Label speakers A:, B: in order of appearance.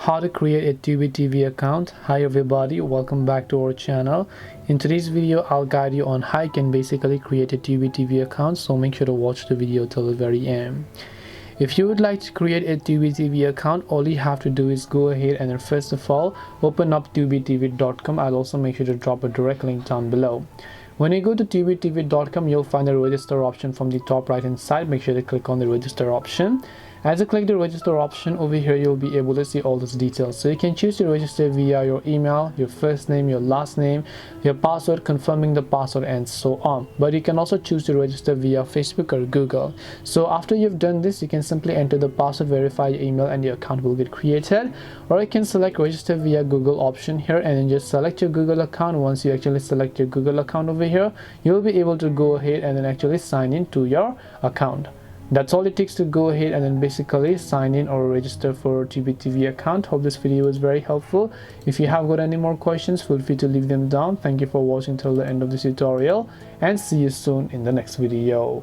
A: How to create a Tubi TV account. Hi everybody, welcome back to our channel. In today's video I'll guide you on how you can basically create a Tubi TV account, so make sure to watch the video till the very end. If you would like to create a Tubi TV account, all you have to do is go ahead and then first of all open up tubitv.com. I'll also make sure to drop a direct link down below. When you go to tubitv.com, you'll find the register option from the top right hand side. Make sure to click on the register option. As you click the register option, over here you'll be able to see all those details. So you can choose to register via your email, your first name, your last name, your password, confirming the password, and so on. But you can also choose to register via Facebook or Google. So after you've done this, you can simply enter the password, verify your email, and your account will get created. Or you can select register via Google option here and then just select your Google account. Once you actually select your Google account over here, you'll be able to go ahead and then actually sign in to your account. That's all it takes to go ahead and then basically sign in or register for Tubi TV account. Hope this video was very helpful. If you have got any more questions, feel free to leave them down. Thank you for watching till the end of this tutorial and see you soon in the next video.